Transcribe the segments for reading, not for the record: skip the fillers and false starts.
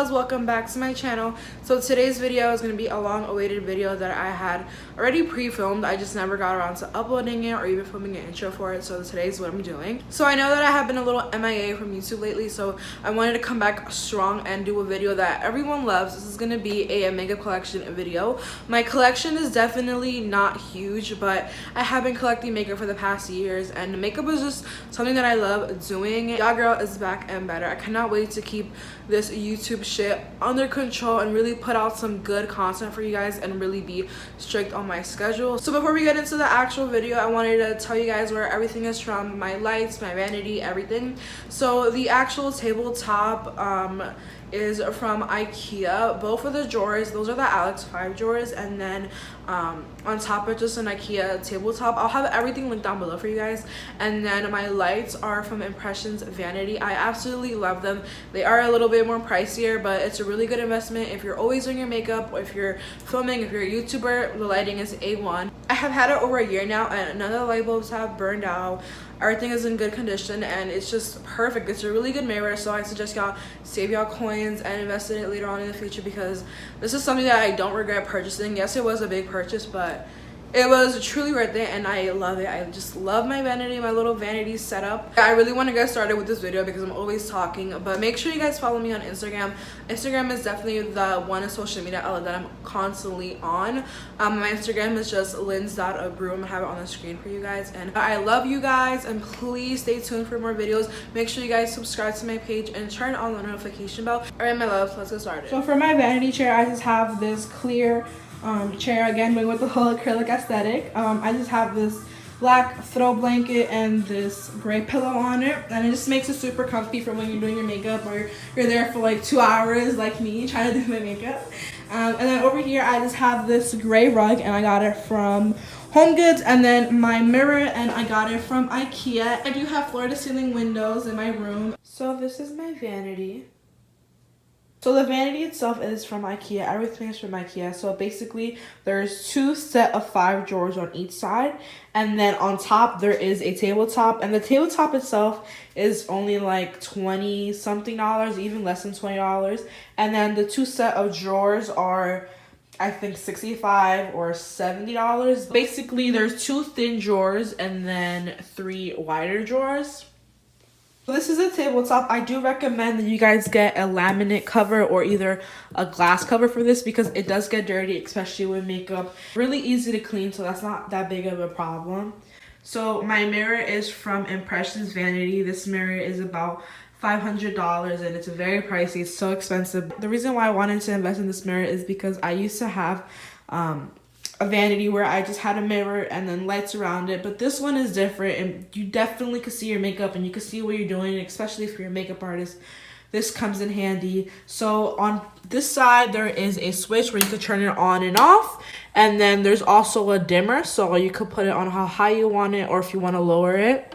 loves, welcome back to my channel. So today's video is going to be a long awaited video that I had already pre-filmed. I just never got around to uploading it or even filming an intro for it, so today's what I'm doing. So I know that I have been a little MIA from YouTube lately, so I wanted to come back strong and do a video that everyone loves. This is going to be a makeup collection video. My collection is definitely not huge, but I have been collecting makeup for the past years, and makeup is just something that I love doing. Y'all girl is back and better. I cannot wait to keep this YouTube shit under control and really put out some good content for you guys and really be strict on my schedule. So before we get into the actual video, I wanted to tell you guys where everything is from: my lights, my vanity, everything. So the actual tabletop is from IKEA. Both of the drawers, those are the Alex 5 drawers, and then on top of just an IKEA tabletop. I'll have everything linked down below for you guys. And then my lights are from Impressions Vanity. I absolutely love them. They are a little bit more pricier, but it's a really good investment if you're always doing your makeup, or if you're filming, if you're a YouTuber. The lighting is A1. I have had it over a year now, and none of the light bulbs have burned out. Everything is in good condition, and it's just perfect. It's a really good mirror, so I suggest y'all save y'all coins and invest in it later on in the future, because this is something that I don't regret purchasing. Yes, it was a big purchase, but it was truly worth it, and I love it. I just love my vanity, my little vanity setup. I really want to get started with this video because I'm always talking, but make sure you guys follow me on Instagram. Instagram is definitely the one social media outlet that I'm constantly on. My Instagram is just lins.abreu. I'm gonna have it on the screen for you guys, and I love you guys, and please stay tuned for more videos. Make sure you guys subscribe to my page and turn on the notification bell. All right, my loves, let's get started. So for my vanity chair, I just have this clear chair, again with the whole acrylic aesthetic. I just have this black throw blanket and this gray pillow on it, and it just makes it super comfy for when you're doing your makeup, or you're there for like 2 hours like me trying to do my makeup. And then over here I just have this gray rug, and I got it from Home Goods. And then my mirror, and I got it from IKEA. I do have floor to ceiling windows in my room. So this is my vanity. So the vanity itself is from IKEA. Everything is from IKEA. So basically, there's 2 sets of 5 drawers on each side. And then on top, there is a tabletop. And the tabletop itself is only like $20-something, even less than $20. And then the 2 sets of drawers are, I think, $65 or $70. Basically, there's 2 thin drawers and then 3 wider drawers. This is a tabletop. I do recommend that you guys get a laminate cover or either a glass cover for this, because it does get dirty, especially with makeup. Really easy to clean, so that's not that big of a problem. So my mirror is from Impressions Vanity. This mirror is about $500, and it's very pricey. It's so expensive. The reason why I wanted to invest in this mirror is because I used to have a vanity where I just had a mirror and then lights around it, but this one is different, and you definitely can see your makeup and you can see what you're doing, especially if you're a makeup artist. This comes in handy. So on this side there is a switch where you can turn it on and off, and then there's also a dimmer, so you could put it on how high you want it or if you want to lower it.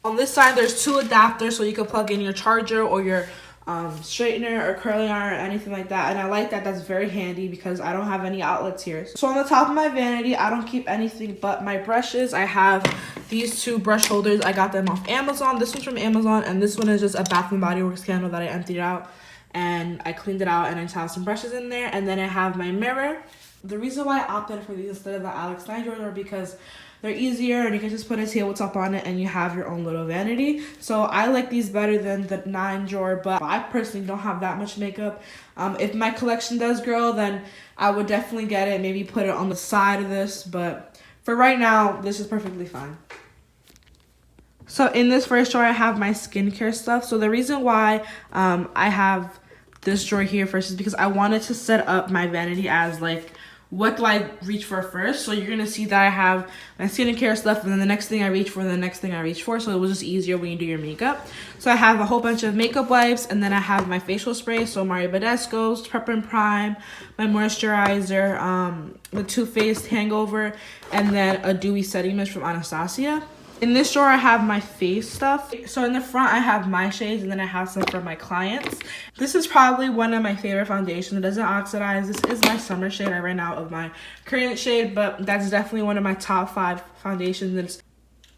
On this side there's 2 adapters, so you can plug in your charger or your straightener or curling iron or anything like that, and I like that. That's very handy because I don't have any outlets here. So on the top of my vanity, I don't keep anything but my brushes. I have these 2 brush holders. I got them off Amazon. This one's from Amazon, and this one is just a Bath and Body Works candle that I emptied out, and I cleaned it out, and I just have some brushes in there. And then I have my mirror. The reason why I opted for these instead of the Alex 9 drawers are because they're easier, and you can just put a tabletop on it and you have your own little vanity. So I like these better than the 9 drawer, but I personally don't have that much makeup. If my collection does grow, then I would definitely get it, maybe put it on the side of this, but for right now, this is perfectly fine. So in this first drawer, I have my skincare stuff. So the reason why I have this drawer here first is because I wanted to set up my vanity as like, what do I reach for first? So you're gonna see that I have my skincare stuff, and then the next thing I reach for, and the next thing I reach for. So it was just easier when you do your makeup. So I have a whole bunch of makeup wipes, and then I have my facial spray. So Mario Badescu's Prep and Prime, my moisturizer, the Too Faced Hangover, and then a dewy setting mist from Anastasia. In this drawer, I have my face stuff. So in the front, I have my shades, and then I have some for my clients. This is probably one of my favorite foundations. It doesn't oxidize. This is my summer shade. I ran out of my current shade, but that's definitely one of my top 5 foundations.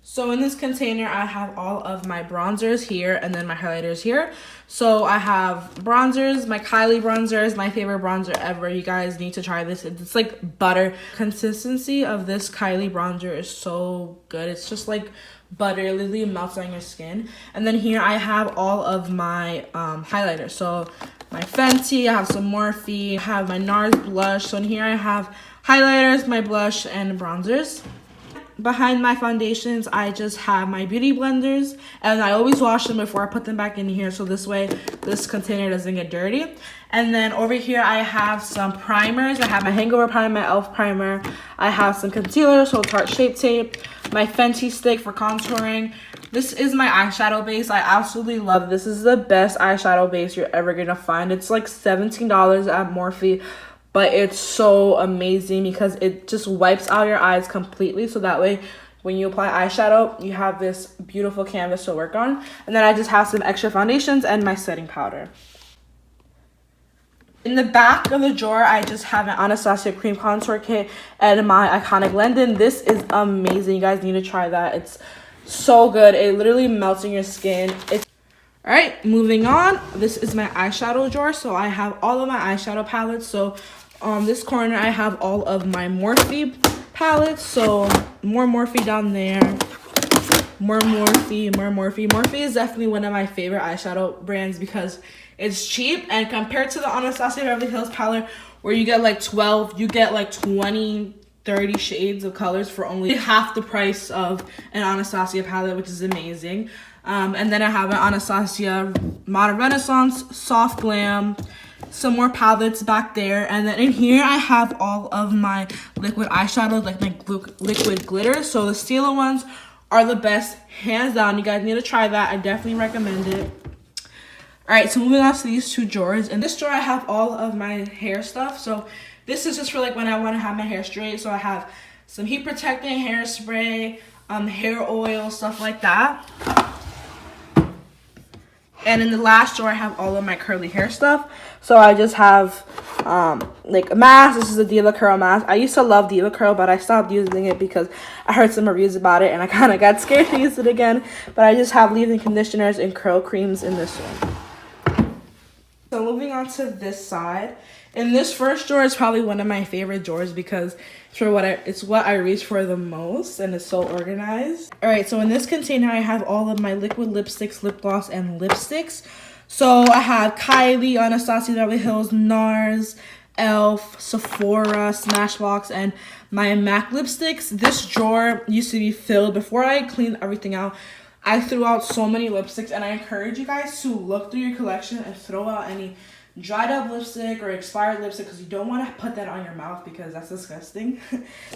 So in this container, I have all of my bronzers here and then my highlighters here. So I have bronzers. My Kylie bronzer is my favorite bronzer ever. You guys need to try this. It's like butter. Consistency of this Kylie bronzer is so good. It's just like butter. It literally melts on your skin. And then here I have all of my highlighters. So my Fenty, I have some Morphe, I have my NARS blush. So in here I have highlighters, my blush, and bronzers. Behind my foundations, I just have my beauty blenders, and I always wash them before I put them back in here, so this way this container doesn't get dirty. And then over here I have some primers. I have my Hangover primer, my e.l.f. primer. I have some concealer, so Tarte Shape Tape, my Fenty stick for contouring. This is my eyeshadow base. I absolutely love this. This is the best eyeshadow base you're ever gonna find. It's like $17 at Morphe. But it's so amazing because it just wipes out your eyes completely. So that way, when you apply eyeshadow, you have this beautiful canvas to work on. And then I just have some extra foundations and my setting powder. In the back of the drawer, I just have an Anastasia Cream Contour Kit and my Iconic Lending. This is amazing. You guys need to try that. It's so good. It literally melts in your skin. Alright, moving on. This is my eyeshadow drawer. So I have all of my eyeshadow palettes. So on this corner, I have all of my Morphe palettes. So more Morphe down there. More Morphe, more Morphe. Morphe is definitely one of my favorite eyeshadow brands because it's cheap. And compared to the Anastasia Beverly Hills palette, where you get like 12, you get like 20, 30 shades of colors for only half the price of an Anastasia palette, which is amazing. And then I have an Anastasia Modern Renaissance, Soft Glam, some more palettes back there. And then in here, I have all of my liquid eyeshadows, like my liquid glitter. So the Stila ones are the best, hands down. You guys need to try that. I definitely recommend it. All right, so moving on to these two drawers. In this drawer, I have all of my hair stuff. So this is just for like when I want to have my hair straight. So I have some heat protecting hairspray, hair oil, stuff like that. And in the last drawer, I have all of my curly hair stuff. So I just have like a mask. This is a Diva Curl mask. I used to love Diva Curl, but I stopped using it because I heard some reviews about it and I kind of got scared to use it again. But I just have leave-in conditioners and curl creams in this one. So moving on to this side. And this first drawer is probably one of my favorite drawers because it's what I reach for the most and it's so organized. All right, so in this container, I have all of my liquid lipsticks, lip gloss, and lipsticks. So I have Kylie, Anastasia Beverly Hills, NARS, e.l.f., Sephora, Smashbox, and my MAC lipsticks. This drawer used to be filled. Before I cleaned everything out, I threw out so many lipsticks, and I encourage you guys to look through your collection and throw out any dried up lipstick or expired lipstick because you don't want to put that on your mouth because that's disgusting.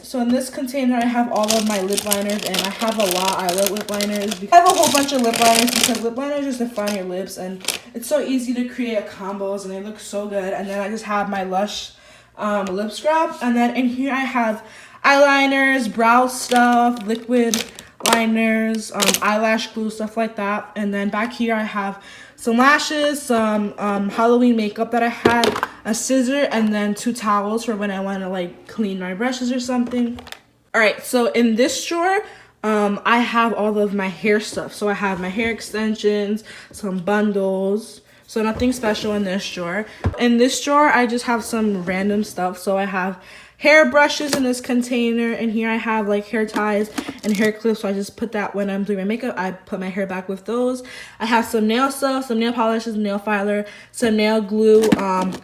So in this container, I have all of my lip liners, and I have a lot. I love lip liners. I have a whole bunch of lip liners because lip liners just define your lips, and it's so easy to create combos, and they look so good. And then I just have my Lush lip scrub, and then in here I have eyeliners, brow stuff, liquid liners, eyelash glue, stuff like that. And then back here I have some lashes, some Halloween makeup that I had, a scissor, and then 2 towels for when I want to like clean my brushes or something. All right, so in this drawer, I have all of my hair stuff. So I have my hair extensions, some bundles. So nothing special in this drawer. In this drawer, I just have some random stuff. So I have hair brushes in this container, and here I have like hair ties and hair clips. So I just put that when I'm doing my makeup. I put my hair back with those. I have some nail stuff, some nail polishes, nail filer, some nail glue,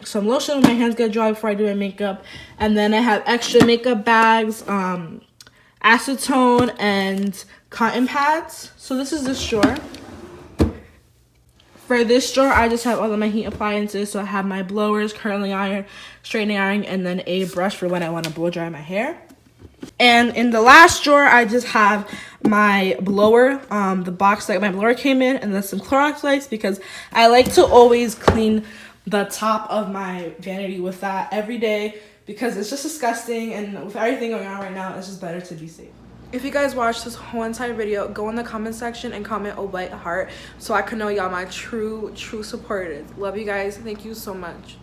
some lotion when my hands get dry before I do my makeup. And then I have extra makeup bags, acetone, and cotton pads. So this is this drawer. For this drawer, I just have all of my heat appliances. So I have my blowers, curling iron, straightening iron, and then a brush for when I want to blow dry my hair. And in the last drawer, I just have my blower, the box that my blower came in, and then some Clorox wipes because I like to always clean the top of my vanity with that every day because it's just disgusting, and with everything going on right now, it's just better to be safe. If you guys watched this whole entire video, go in the comment section and comment a white heart so I can know y'all my true supporters. Love you guys. Thank you so much.